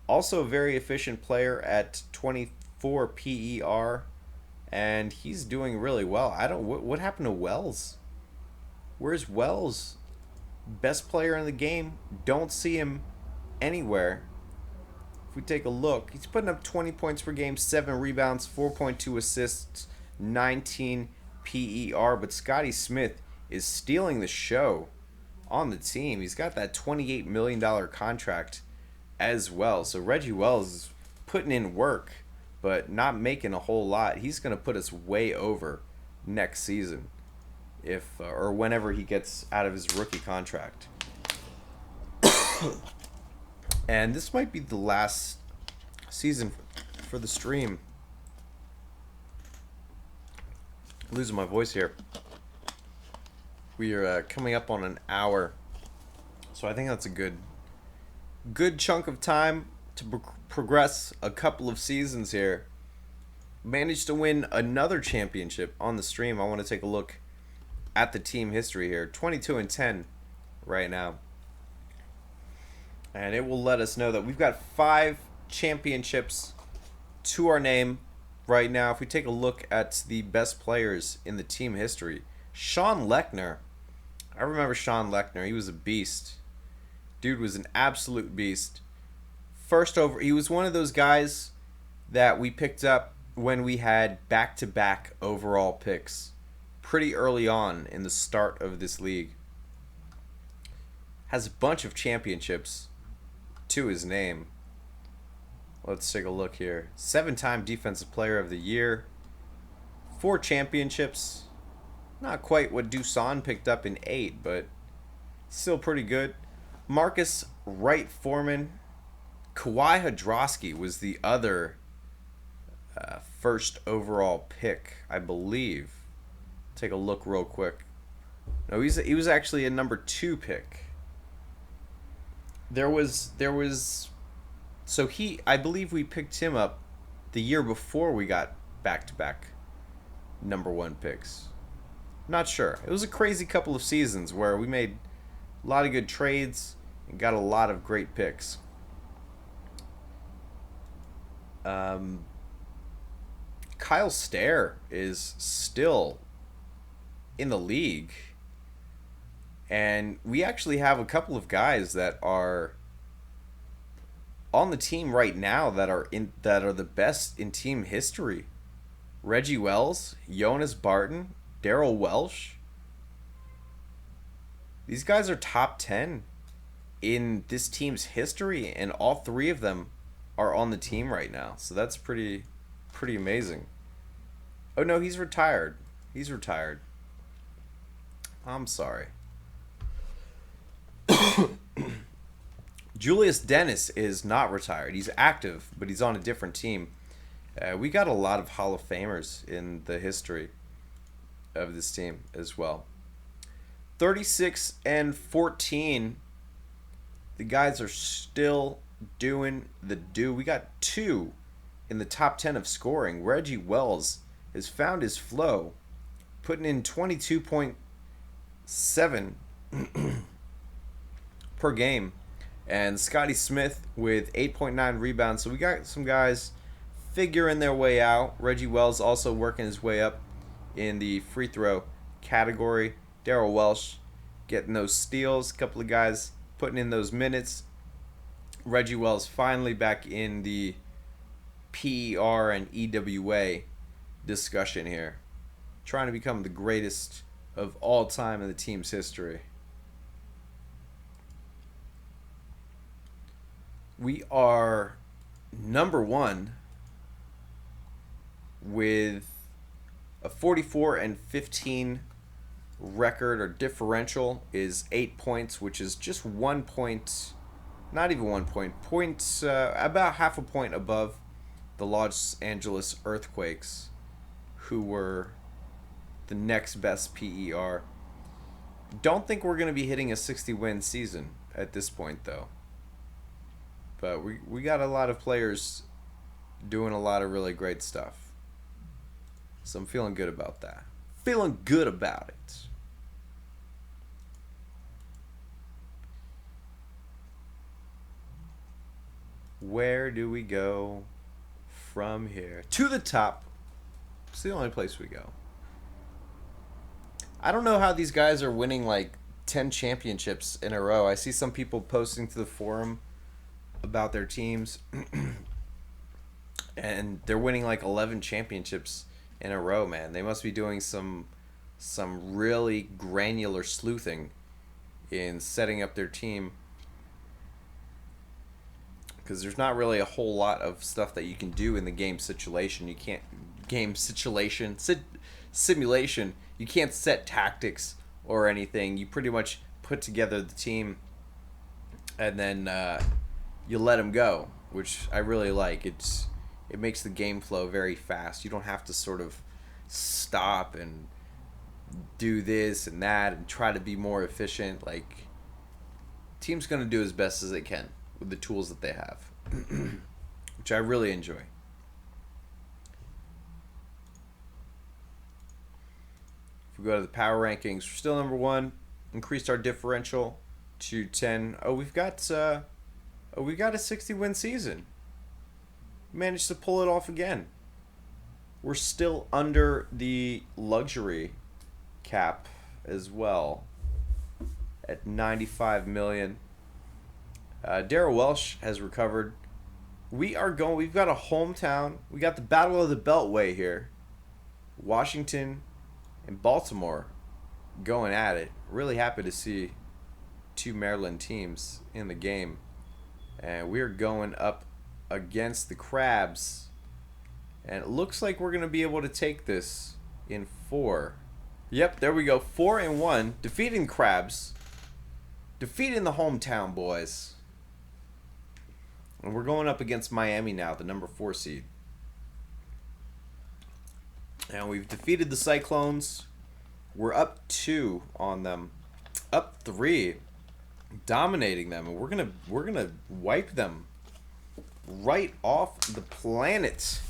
Also a very efficient player at 24 PER, and he's doing really well. What happened to Wells? Where's Wells? Best player in the game. Don't see him anywhere. If we take a look, he's putting up 20 points per game, 7 rebounds, 4.2 assists, 19 PER. But Scotty Smith is stealing the show on the team. He's got that $28 million contract as well. So Reggie Wells is putting in work, but not making a whole lot. He's going to put us way over next season, if or whenever he gets out of his rookie contract. And this might be the last season for the stream. Losing my voice here. We are coming up on an hour, so I think that's a good chunk of time to progress a couple of seasons here. Managed to win another championship on the stream. I want to take a look at the team history here. 22-10 right now. And it will let us know that we've got 5 championships to our name right now. If we take a look at the best players in the team history, Sean Lechner. I remember Sean Lechner. He was a beast. Dude was an absolute beast. He was one of those guys that we picked up when we had back-to-back overall picks pretty early on in the start of this league. Has a bunch of championships to his name. Let's take a look here. 7-time Defensive Player of the Year. 4 championships. Not quite what Dusan picked up in 8, but still pretty good. Marcus Wright Foreman. Kawhi Hadrosky was the other first overall pick, I believe. Take a look real quick. No, he was actually a number 2 pick. I believe we picked him up the year before we got back-to-back number 1 picks. Not sure. It was a crazy couple of seasons where we made a lot of good trades and got a lot of great picks. Kyle Stair is still in the league, and we actually have a couple of guys that are on the team right now that are the best in team history. Reggie Wells, Jonas Barton, Daryl Welsh. These guys are top 10 in this team's history, and all 3 of them are on the team right now. So that's pretty amazing. Oh no, he's retired. I'm sorry. Julius Dennis is not retired. He's active, but he's on a different team. We got a lot of Hall of Famers in the history of this team as well. 36-14. The guys are still doing the do. We got 2 in the top 10 of scoring. Reggie Wells has found his flow, putting in 22.7 per game. And Scotty Smith with 8.9 rebounds. So we got some guys figuring their way out. Reggie Wells also working his way up in the free throw category. Daryl Welsh getting those steals. A couple of guys putting in those minutes. Reggie Wells finally back in the PER and EWA discussion here. Trying to become the greatest of all time in the team's history. We are number 1 with a 44-15 record, or differential is 8 points, which is just 1 point, not even 1 point, about half a point above the Los Angeles Earthquakes, who were the next best PER. Don't think we're going to be hitting a 60-win season at this point, though. But we got a lot of players doing a lot of really great stuff. So I'm feeling good about that. Feeling good about it. Where do we go from here? To the top. It's the only place we go. I don't know how these guys are winning like 10 championships in a row. I see some people posting to the forum about their teams, and they're winning like 11 championships in a row, man. They must be doing some really granular sleuthing in setting up their team, because there's not really a whole lot of stuff that you can do in the game situation. You can't simulation. You can't set tactics or anything. You pretty much put together the team and then you let them go, which I really like. It makes the game flow very fast. You don't have to sort of stop and do this and that and try to be more efficient. Like, team's going to do as best as they can with the tools that they have, which I really enjoy. If we go to the power rankings, we're still number 1. Increased our differential to 10. We've got a 60-win season. Managed to pull it off again. We're still under the luxury cap as well at 95 million. Darrell Welsh has recovered. We've got a hometown. We got the Battle of the Beltway here. Washington and Baltimore going at it. Really happy to see 2 Maryland teams in the game. And we're going up against the Crabs. And it looks like we're going to be able to take this in 4. Yep, there we go. 4-1. Defeating Crabs. Defeating the hometown boys. And we're going up against Miami now, the number 4 seed. And we've defeated the Cyclones. We're up 2 on them. Up 3. Dominating them. And we're gonna wipe them right off the planet.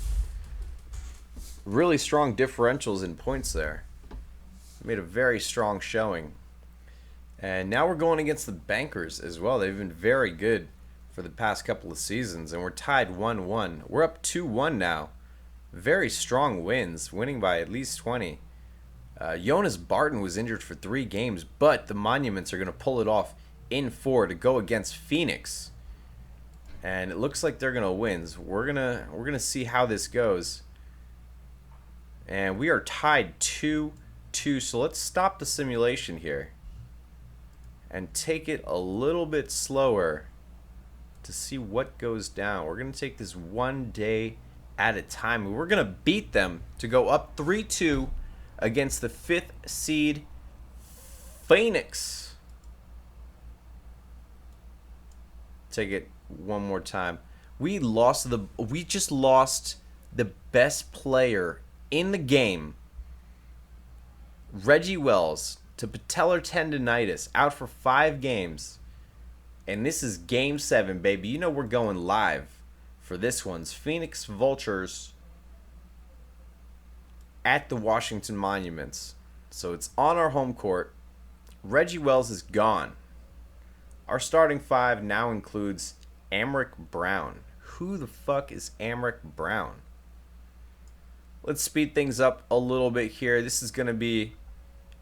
Really strong differentials in points there. Made a very strong showing. And now we're going against the Bankers as well. They've been very good for the past couple of seasons. And we're tied 1-1. We're up 2-1 now. Very strong wins. Winning by at least 20. Jonas Barton was injured for 3 games. But the Monuments are going to pull it off in 4 to go against Phoenix. And it looks like they're going to win. So we're gonna see how this goes. And we are tied 2-2. So let's stop the simulation here and take it a little bit slower to see what goes down. We're going to take this one day at a time. We're going to beat them to go up 3-2 against the 5th seed Phoenix. Take it one more time. We just lost the best player in the game, Reggie Wells, to patellar tendonitis, out for 5 games. And this is game 7, baby. You know we're going live for this one's Phoenix Vultures at the Washington Monuments. So it's on our home court. Reggie Wells is gone. Our starting 5 now includes Amric Brown. Who the fuck is Amric Brown? Let's speed things up a little bit here. This is going to be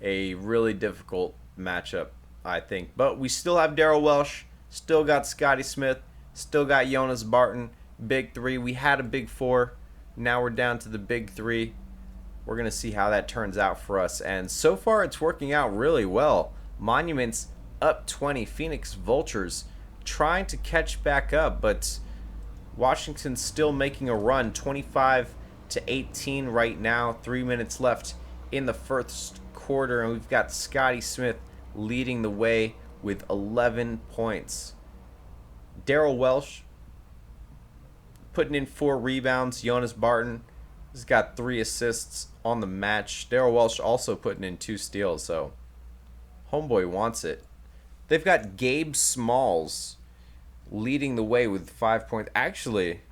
a really difficult matchup, I think. But we still have Darrell Welsh, still got Scotty Smith, still got Jonas Barton. Big 3. We had a big 4. Now we're down to the big 3. We're going to see how that turns out for us. And so far it's working out really well. Monuments up 20. Phoenix Vultures trying to catch back up, but Washington's still making a run. 25-18 right now. 3 minutes left in the first quarter, and we've got Scotty Smith leading the way with 11 points. Darrell Welsh putting in 4 rebounds. Jonas Barton has got 3 assists on the match. Darrell Welsh also putting in 2 steals, so homeboy wants it. They've got Gabe Smalls leading the way with 5 points. Actually,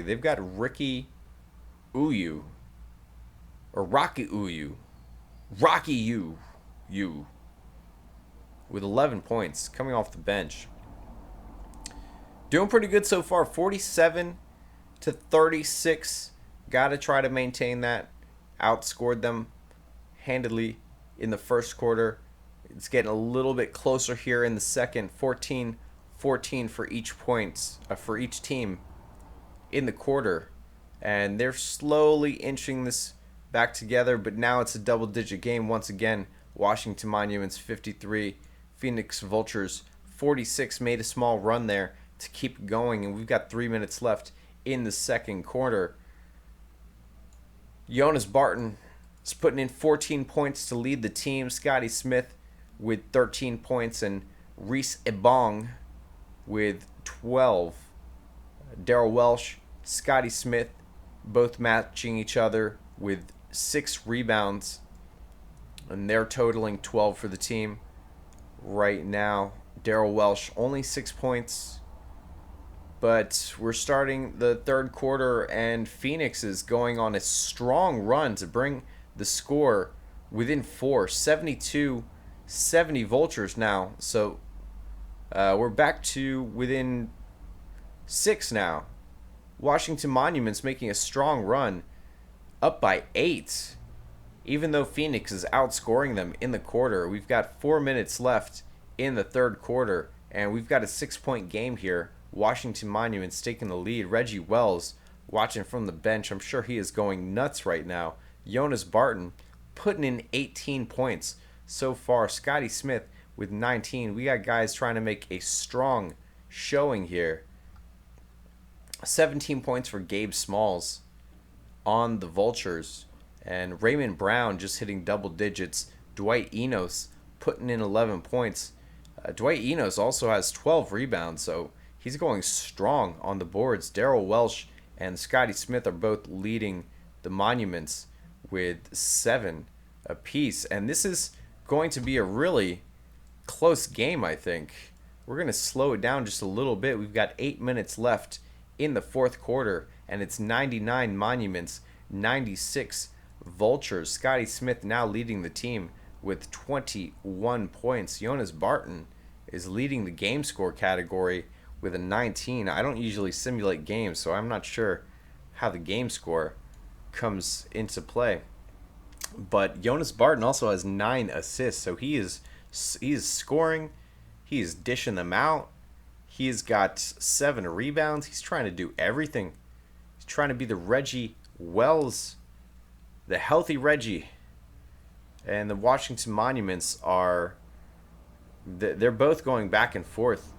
they've got Ricky Uyu. Or Rocky Uyu. Rocky U. With 11 points coming off the bench. Doing pretty good so far. 47-36. Got to try to maintain that. Outscored them handedly in the first quarter. It's getting a little bit closer here in the second. 14 for each for each team in the quarter. And they're slowly inching this back together, but now it's a double-digit game once again. Washington Monuments 53, Phoenix Vultures 46. Made a small run there to keep going, and we've got 3 minutes left in the second quarter. Jonas Barton is putting in 14 points to lead the team. Scotty Smith with 13 points, and Reese Ebong with 12. Darrell Welsh, Scotty Smith, both matching each other with 6 rebounds. And they're totaling 12 for the team right now. Daryl Welsh, only 6 points. But we're starting the third quarter, and Phoenix is going on a strong run to bring the score within 4. 72-70 Vultures now. So we're back to within 6 now. Washington Monuments making a strong run, up by 8. Even though Phoenix is outscoring them in the quarter, we've got 4 minutes left in the third quarter, and we've got a 6-point game here. Washington Monuments taking the lead. Reggie Wells watching from the bench. I'm sure he is going nuts right now. Jonas Barton putting in 18 points so far. Scotty Smith with 19. We got guys trying to make a strong showing here. 17 points for Gabe Smalls on the Vultures. And Raymond Brown just hitting double digits. Dwight Enos putting in 11 points. Dwight Enos also has 12 rebounds, so he's going strong on the boards. Daryl Welsh and Scotty Smith are both leading the Monuments with 7 apiece. And this is going to be a really close game, I think. We're going to slow it down just a little bit. We've got 8 minutes left in the fourth quarter, and it's 99 Monuments, 96 Vultures. Scotty Smith now leading the team with 21 points. Jonas Barton is leading the game score category with a 19. I don't usually simulate games, so I'm not sure how the game score comes into play. But Jonas Barton also has 9 assists, so he is scoring. He is dishing them out. He's got 7 rebounds. He's trying to do everything. He's trying to be the Reggie Wells, the healthy Reggie. And the Washington Monuments they're both going back and forth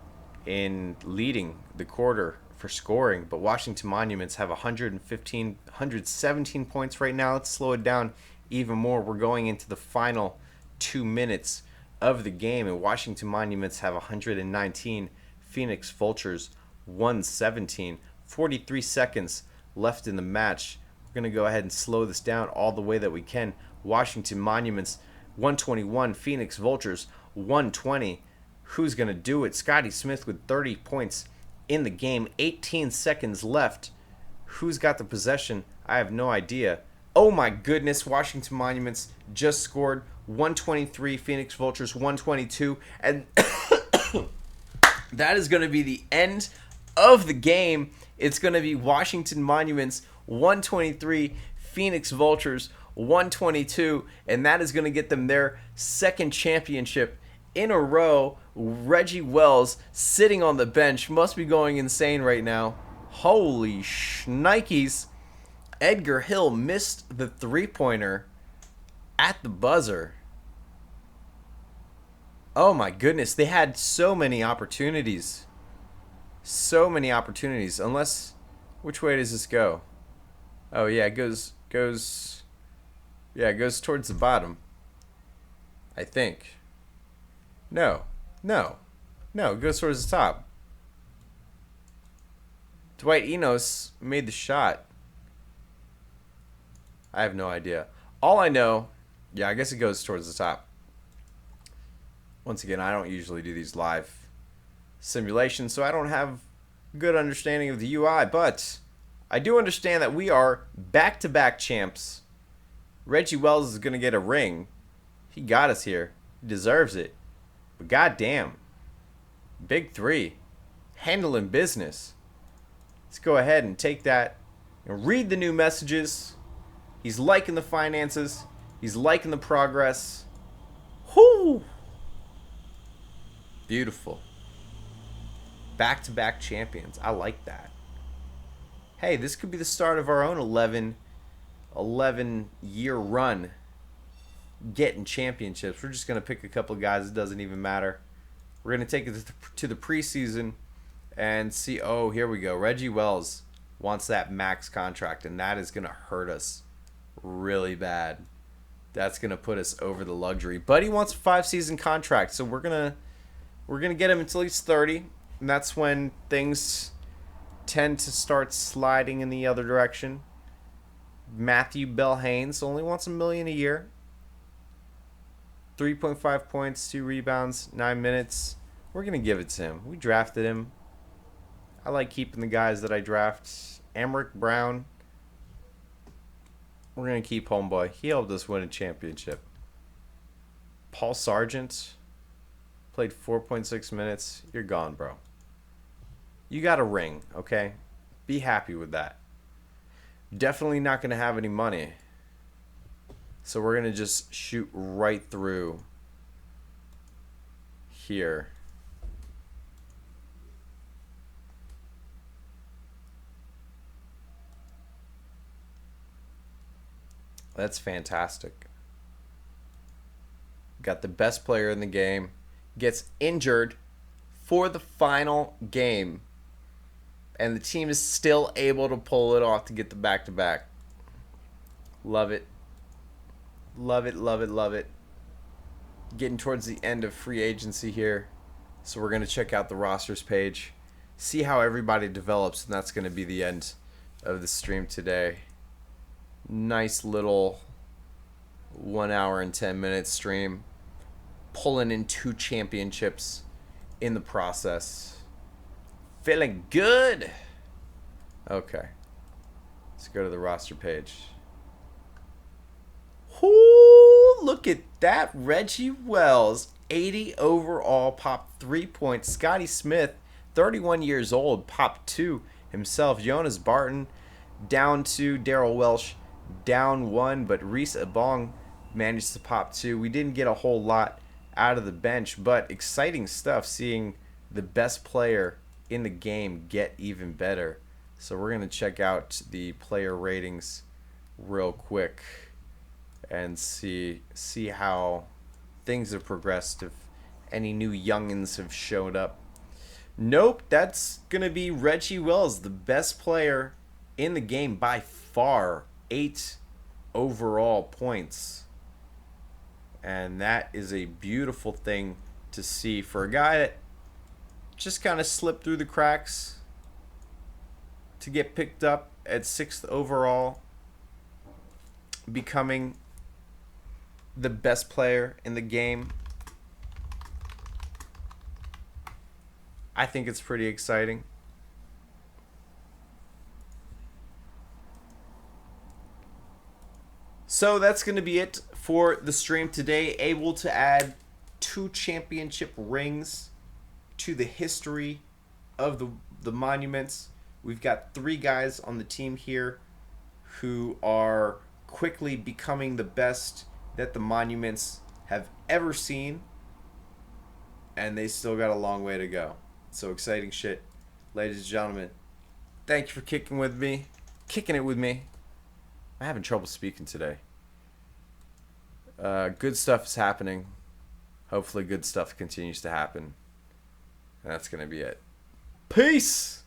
in leading the quarter for scoring, but Washington Monuments have 117 points right now. Let's slow it down even more. We're going into the final 2 minutes of the game, and Washington Monuments have 119. Phoenix Vultures 117. 43 seconds left in the match. We're going to go ahead and slow this down all the way that we can. Washington Monuments 121. Phoenix Vultures 120. Who's going to do it? Scotty Smith with 30 points in the game. 18 seconds left. Who's got the possession? I have no idea. Oh my goodness. Washington Monuments just scored. 123. Phoenix Vultures 122. And that is going to be the end of the game. It's going to be Washington Monuments 123. Phoenix Vultures 122. And that is going to get them their second championship in a row. Reggie Wells sitting on the bench must be going insane right now. Holy shnikes. Edgar Hill missed the three-pointer at the buzzer. Oh my goodness, they had so many opportunities. So many opportunities. Unless, which way does this go? Oh yeah, it goes towards the bottom. I think. No, it goes towards the top. Dwight Enos made the shot. I have no idea. All I know, yeah, I guess it goes towards the top. Once again, I don't usually do these live simulations, so I don't have good understanding of the UI, but I do understand that we are back-to-back champs. Reggie Wells is going to get a ring. He got us here. He deserves it. But goddamn, Big 3, handling business. Let's go ahead and take that and read the new messages. He's liking the finances. He's liking the progress. Whoo! Beautiful. Back-to-back champions. I like that. Hey, this could be the start of our own 11-year run getting championships. We're just going to pick a couple of guys. It doesn't even matter. We're going to take it to the preseason and see. Oh, here we go. Reggie Wells wants that max contract, and that is going to hurt us really bad. That's going to put us over the luxury. But he wants a 5-season contract, so we're going to get him until he's 30, and that's when things tend to start sliding in the other direction. Matthew Bell Haynes only wants $1 million a year. 3.5 points, 2 rebounds, 9 minutes. We're going to give it to him. We drafted him. I like keeping the guys that I draft. Amric Brown. We're going to keep homeboy. He helped us win a championship. Paul Sargent. Played 4.6 minutes. You're gone, bro. You got a ring, okay? Be happy with that. Definitely not going to have any money. So we're going to just shoot right through here. That's fantastic. Got the best player in the game. Gets injured for the final game. And the team is still able to pull it off to get the back-to-back. Love it. Love it, love it, love it. Getting towards the end of free agency here. So we're going to check out the rosters page. See how everybody develops. And that's going to be the end of the stream today. Nice little 1 hour and 10 minute stream. Pulling in 2 championships in the process. Feeling good. Okay. Let's go to the roster page. Ooh, look at that. Reggie Wells, 80 overall, popped 3 points. Scotty Smith, 31 years old, popped 2 himself. Jonas Barton, down 2. Daryl Welsh, down 1. But Reese Abong managed to pop 2. We didn't get a whole lot out of the bench, but exciting stuff seeing the best player in the game get even better. So we're going to check out the player ratings real quick and see how things have progressed, if any new youngins have showed up. Nope, that's going to be Reggie Wells, the best player in the game by far. 8 overall points. And that is a beautiful thing to see for a guy that just kind of slipped through the cracks to get picked up at 6th overall, becoming the best player in the game. I think it's pretty exciting. So that's going to be it for the stream today. Able to add 2 championship rings to the history of the monuments. We've got 3 guys on the team here who are quickly becoming the best that the monuments have ever seen. And they still got a long way to go. So exciting shit. Ladies and gentlemen, thank you for kicking it with me. I'm having trouble speaking today. Good stuff is happening. Hopefully good stuff continues to happen. And that's going to be it. Peace!